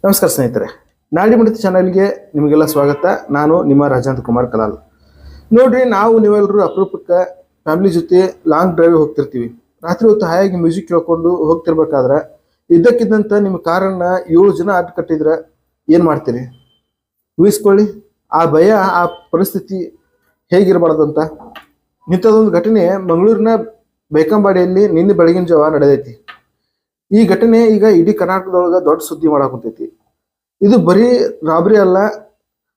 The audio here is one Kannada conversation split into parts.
ನಮಸ್ಕಾರ ಸ್ನೇಹಿತರೆ, ನಾಡಿ ಮಿಡಿತ ಚಾನಲ್ಗೆ ನಿಮಗೆಲ್ಲ ಸ್ವಾಗತ. ನಾನು ನಿಮ್ಮ ರಾಜೇಂದ್ರ ಕುಮಾರ್ ಕಲಾಲ್. ನೋಡ್ರಿ, ನಾವು ನೀವೆಲ್ಲರೂ ಅಪರೂಪಕ್ಕೆ ಫ್ಯಾಮಿಲಿ ಜೊತೆ ಲಾಂಗ್ ಡ್ರೈವ್ ಹೋಗ್ತಿರ್ತೀವಿ. ರಾತ್ರಿ ಹೊತ್ತು ಹಾಯಾಗಿ ಮ್ಯೂಸಿಕ್ ಕೇಳ್ಕೊಂಡು ಹೋಗ್ತಿರ್ಬೇಕಾದ್ರೆ ಇದ್ದಕ್ಕಿದ್ದಂತ ನಿಮ್ಮ ಕಾರನ್ನ 7 ಜನ ಅಡ್ಡ ಕಟ್ಟಿದ್ರೆ ಏನು ಮಾಡ್ತೀರಿ? ಊಹಿಸ್ಕೊಳ್ಳಿ. ಆ ಭಯ, ಆ ಪರಿಸ್ಥಿತಿ ಹೇಗಿರಬಾರ್ದಂತ. ಇಂಥದ್ದೊಂದು ಘಟನೆ ಮಂಗಳೂರಿನ ಬೈಕಂಬಾಡಿಯಲ್ಲಿ ನಿನ್ನೆ ಬೆಳಗಿನ ಜಾವ ನಡೆದೈತಿ. ಈ ಘಟನೆ ಈಗ ಇಡೀ ಕರ್ನಾಟಕದೊಳಗೆ ದೊಡ್ಡ ಸುದ್ದಿ ಮಾಡಾಕುಂತೈತಿ. ಇದು ಬರೀ ರಾಬರಿ ಅಲ್ಲ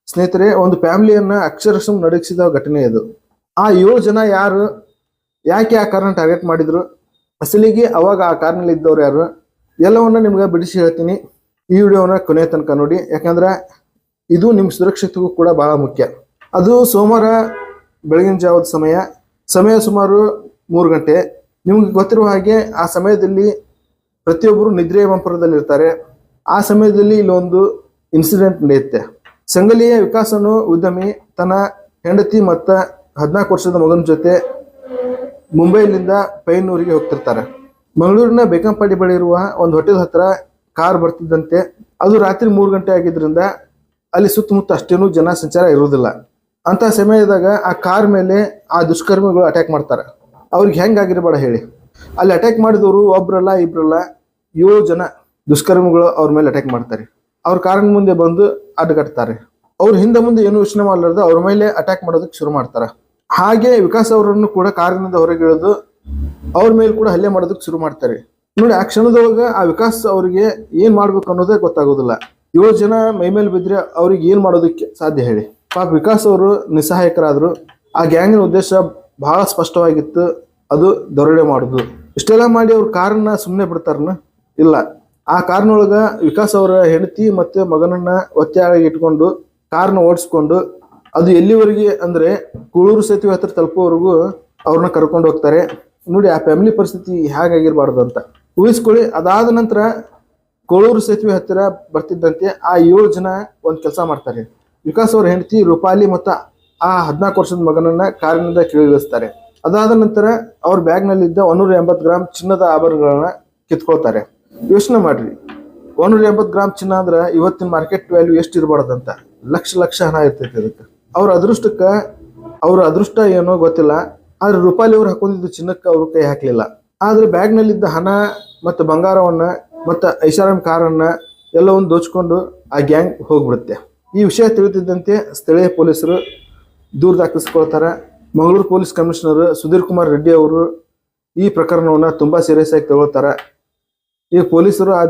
ಸ್ನೇಹಿತರೆ, ಒಂದು ಫ್ಯಾಮಿಲಿಯನ್ನ ಅಕ್ಷರಶಃ ನಡಗಿಸಿದ ಘಟನೆ ಇದು. ಆ 7 ಜನ ಯಾರು, ಯಾಕೆ ಆ ಕಾರನ್ನ ಟಾರ್ಗೆಟ್ ಮಾಡಿದ್ರು, ಅಸಲಿಗೆ ಅವಾಗ ಆ ಕಾರ್ನಲ್ಲಿ ಇದ್ದವ್ರು ಯಾರು, ಎಲ್ಲವನ್ನ ನಿಮ್ಗೆ ಬಿಡಿಸಿ ಹೇಳ್ತೀನಿ. ಈ ವಿಡಿಯೋನ ಕೊನೆಯ ತನಕ ನೋಡಿ, ಯಾಕಂದ್ರೆ ಇದು ನಿಮ್ಮ ಸುರಕ್ಷತೆಗೂ ಕೂಡ ಬಹಳ ಮುಖ್ಯ. ಅದು ಸೋಮವಾರ ಬೆಳಗಿನ ಜಾವದ ಸಮಯ ಸುಮಾರು 3 ಗಂಟೆ. ನಿಮ್ಗೆ ಗೊತ್ತಿರುವ ಹಾಗೆ ಆ ಸಮಯದಲ್ಲಿ ಪ್ರತಿಯೊಬ್ಬರು ನಿದ್ರೆಯ ಮಂಪರದಲ್ಲಿರ್ತಾರೆ. ಆ ಸಮಯದಲ್ಲಿ ಇಲ್ಲೊಂದು ಇನ್ಸಿಡೆಂಟ್ ನಡೆಯುತ್ತೆ. ಸಂಗಲಿಯ ವಿಕಾಸ್ ಅನ್ನೋ ಉದ್ಯಮಿ ತನ್ನ ಹೆಂಡತಿ ಮತ್ತು 14 ವರ್ಷದ ಮಗನ ಜೊತೆ ಮುಂಬೈಲಿಂದ ಪೈನೂರಿಗೆ ಹೋಗ್ತಿರ್ತಾರೆ. ಮಂಗಳೂರಿನ ಬೇಕಂಪಾಡಿ ಬಳಿ ಇರುವ ಒಂದು ಹೋಟೆಲ್ ಹತ್ರ ಕಾರ್ ಬರ್ತಿದ್ದಂತೆ. ಅದು ರಾತ್ರಿ 3 ಗಂಟೆ ಆಗಿದ್ರಿಂದ ಅಲ್ಲಿ ಸುತ್ತಮುತ್ತ ಅಷ್ಟೇನೂ ಜನ ಸಂಚಾರ ಇರುವುದಿಲ್ಲ. ಅಂತ ಸಮಯದಾಗ ಆ ಕಾರ್ ಮೇಲೆ ಆ ದುಷ್ಕರ್ಮಿಗಳು ಅಟ್ಯಾಕ್ ಮಾಡ್ತಾರೆ. ಅವ್ರಿಗೆ ಹೆಂಗಾಗಿರಬೇಡ ಹೇಳಿ. ಅಲ್ಲಿ ಅಟ್ಯಾಕ್ ಮಾಡಿದವರು ಒಬ್ರಲ್ಲ ಇಬ್ರಲ್ಲ, 7 ಜನ ದುಷ್ಕರ್ಮಿಗಳು ಅವ್ರ ಮೇಲೆ ಅಟ್ಯಾಕ್ ಮಾಡ್ತಾರೆ. ಅವ್ರ ಕಾರಿನ ಮುಂದೆ ಬಂದು ಅಡ್ಡಗಟ್ತಾರೆ. ಅವ್ರ ಹಿಂದೆ ಮುಂದೆ ಏನು ಯೋಚನೆ ಮಾಡಲಾರ್ದು ಅವ್ರ ಮೇಲೆ ಅಟ್ಯಾಕ್ ಮಾಡೋದಕ್ಕೆ ಶುರು ಮಾಡ್ತಾರೆ. ಹಾಗೆ ವಿಕಾಸ್ ಅವರನ್ನು ಕೂಡ ಕಾರಿನಿಂದ ಹೊರಗಿಳಿದು ಅವ್ರ ಮೇಲೆ ಕೂಡ ಹಲ್ಲೆ ಮಾಡೋದಕ್ಕೆ ಶುರು ಮಾಡ್ತಾರೆ. ನೋಡಿ, ಆ ಕ್ಷಣದೊಳಗೆ ಆ ವಿಕಾಸ್ ಅವ್ರಿಗೆ ಏನ್ ಮಾಡ್ಬೇಕು ಅನ್ನೋದೇ ಗೊತ್ತಾಗೋದಿಲ್ಲ. 7 ಜನ ಮೈ ಮೇಲೆ ಬಿದ್ರೆ ಅವ್ರಿಗೆ ಏನ್ ಮಾಡೋದಕ್ಕೆ ಸಾಧ್ಯ ಹೇಳಿ? ಪಾಪ ವಿಕಾಸ್ ಅವರು ನಿಸ್ಸಹಾಯಕರಾದ್ರು. ಆ ಗ್ಯಾಂಗಿನ ಉದ್ದೇಶ ಬಹಳ ಸ್ಪಷ್ಟವಾಗಿತ್ತು, ಅದು ದರೋಡೆ ಮಾಡೋದು. ಇಷ್ಟೆಲ್ಲ ಮಾಡಿ ಅವ್ರ ಕಾರನ್ನ ಸುಮ್ಮನೆ ಬಿಡ್ತಾರನ? ಇಲ್ಲ. ಆ ಕಾರ್ನೊಳಗ ವಿಕಾಸ್ ಅವರ ಹೆಂಡತಿ ಮತ್ತೆ ಮಗನನ್ನ ಒತ್ತೆಯಾಗಿ ಇಟ್ಕೊಂಡು ಕಾರ್ನ ಓಡಿಸ್ಕೊಂಡು ಅದು ಎಲ್ಲಿವರೆಗೆ ಅಂದ್ರೆ ಕೂಳೂರು ಸೇತುವೆ ಹತ್ರ ತಲುಪೋವರೆಗೂ ಅವ್ರನ್ನ ಕರ್ಕೊಂಡು ಹೋಗ್ತಾರೆ. ನೋಡಿ, ಆ ಫ್ಯಾಮಿಲಿ ಪರಿಸ್ಥಿತಿ ಹೇಗಾಗಿರ್ಬಾರ್ದು ಅಂತ ಊಹಿಸ್ಕೊಳ್ಳಿ. ಅದಾದ ನಂತರ ಕೋಳೂರು ಸೇತುವೆ ಹತ್ತಿರ ಬರ್ತಿದ್ದಂತೆ ಆ 7 ಜನ ಒಂದು ಕೆಲಸ ಮಾಡ್ತಾರೆ. ವಿಕಾಸ್ ಅವ್ರ ಹೆಂಡತಿ ರೂಪಾಲಿ ಮತ್ತು ಆ 14 ವರ್ಷದ ಮಗನನ್ನ ಕಾರಿನಿಂದ ಕೀಳಿಸ್ತಾರೆ. ಅದಾದ ನಂತರ ಅವ್ರ ಬ್ಯಾಗ್ನಲ್ಲಿದ್ದ 180 ಗ್ರಾಮ್ ಚಿನ್ನದ ಆಭರಣಗಳನ್ನ ಕಿತ್ಕೊಳ್ತಾರೆ. ಯೋಚನೆ ಮಾಡ್ರಿ, 180 ಗ್ರಾಮ್ ಚಿನ್ನ ಅಂದ್ರೆ ಇವತ್ತಿನ ಮಾರ್ಕೆಟ್ ವ್ಯಾಲ್ಯೂ ಎಷ್ಟು ಇರಬಾರ್ದಂತ. ಲಕ್ಷ ಹಣ ಇರ್ತೈತೆ ಅದಕ್ಕೆ. ಅವ್ರ ಅದೃಷ್ಟ ಏನೋ ಗೊತ್ತಿಲ್ಲ, ಆದ್ರೆ ರೂಪಾಲಿ ಅವ್ರು ಹಾಕೊಂಡಿದ್ದು ಚಿನ್ನಕ್ಕೆ ಅವ್ರ ಕೈ ಹಾಕ್ಲಿಲ್ಲ. ಆದ್ರೆ ಬ್ಯಾಗ್ನಲ್ಲಿದ್ದ ಹಣ ಮತ್ತು ಬಂಗಾರವನ್ನ ಮತ್ತು ಐಷಾರಾಮ್ ಕಾರನ್ನ ಎಲ್ಲವನ್ನು ದೋಚ್ಕೊಂಡು ಆ ಗ್ಯಾಂಗ್ ಹೋಗ್ಬಿಡುತ್ತೆ. ಈ ವಿಷಯ ತಿಳಿದಿದ್ದಂತೆ ಸ್ಥಳೀಯ ಪೊಲೀಸರು ದೂರು ದಾಖಲಿಸ್ಕೊಳ್ತಾರೆ. ಮಂಗಳೂರು ಪೊಲೀಸ್ ಕಮಿಷನರ್ ಸುಧೀರ್ ಕುಮಾರ್ ರೆಡ್ಡಿ ಅವರು ಈ ಪ್ರಕರಣವನ್ನು ತುಂಬಾ ಸೀರಿಯಸ್ ಆಗಿ ತಗೊಳ್ತಾರೆ. ಈ ಪೊಲೀಸರು ಆ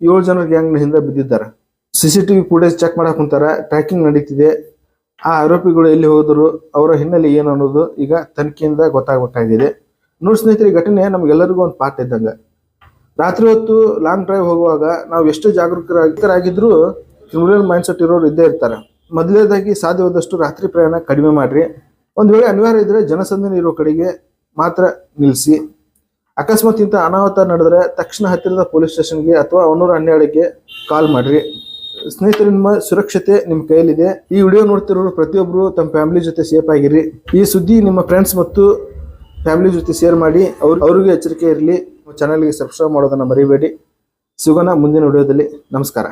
7 ಜನರ ಗ್ಯಾಂಗ್ನ ಹಿಂದೆ ಬಿದ್ದಿದ್ದಾರೆ. CCTV ಫುಟೇಜ್ ಚೆಕ್ ಮಾಡಕ್ ಕುಂತಾರೆ. ಟ್ರ್ಯಾಕಿಂಗ್ ನಡೀತಿದೆ. ಆ ಆರೋಪಿಗಳು ಎಲ್ಲಿ ಹೋದರು, ಅವರ ಹಿನ್ನೆಲೆ ಏನು ಅನ್ನೋದು ಈಗ ತನಿಖೆಯಿಂದ ಗೊತ್ತಾಗಬೇಕಾಗಿದೆ. ನೋಡಿ ಸ್ನೇಹಿತರೆ, ಈ ಘಟನೆ ನಮ್ಗೆಲ್ಲರಿಗೂ ಒಂದು ಪಾಠ ಇದ್ದಂಗೆ. ರಾತ್ರಿ ಹೊತ್ತು ಲಾಂಗ್ ಡ್ರೈವ್ ಹೋಗುವಾಗ ನಾವು ಎಷ್ಟು ಜಾಗರೂಕರಾಗಿದ್ರೂ ಕ್ರಿಮಿನಲ್ ಮೈಂಡ್ಸೆಟ್ ಇರೋರು ಇದ್ದೇ ಇರ್ತಾರೆ. ಮೊದಲನೇದಾಗಿ ಸಾಧ್ಯವಾದಷ್ಟು ರಾತ್ರಿ ಪ್ರಯಾಣ ಕಡಿಮೆ ಮಾಡ್ರಿ. ಒಂದು ವೇಳೆ ಅನಿವಾರ್ಯ ಇದ್ರೆ ಜನಸಂದಣಿ ಇರೋ ಕಡೆಗೆ ಮಾತ್ರ ನಿಲ್ಲಿಸಿ. ಅಕಸ್ಮಾತ್ ಇಂಥ ಅನಾಹುತ ನಡೆದ್ರೆ ತಕ್ಷಣ ಹತ್ತಿರದ ಪೊಲೀಸ್ ಸ್ಟೇಷನ್ಗೆ ಅಥವಾ 112ಗೆ ಕಾಲ್ ಮಾಡ್ರಿ. ಸ್ನೇಹಿತರೆ, ನಿಮ್ಮ ಸುರಕ್ಷತೆ ನಿಮ್ಮ ಕೈಯಲ್ಲಿದೆ. ಈ ವಿಡಿಯೋ ನೋಡ್ತಿರೋರು ಪ್ರತಿಯೊಬ್ಬರು ತಮ್ಮ ಫ್ಯಾಮಿಲಿ ಜೊತೆ ಸೇಫ್ ಆಗಿರಿ. ಈ ಸುದ್ದಿ ನಿಮ್ಮ ಫ್ರೆಂಡ್ಸ್ ಮತ್ತು ಫ್ಯಾಮಿಲಿ ಜೊತೆ ಶೇರ್ ಮಾಡಿ. ಅವ್ರಿಗೆ ಎಚ್ಚರಿಕೆ ಇರಲಿ. ಚಾನಲ್ಗೆ ಸಬ್ಸ್ಕ್ರೈಬ್ ಮಾಡೋದನ್ನ ಮರಿಬೇಡಿ. ಸಿಗೋಣ ಮುಂದಿನ ವಿಡಿಯೋದಲ್ಲಿ. ನಮಸ್ಕಾರ.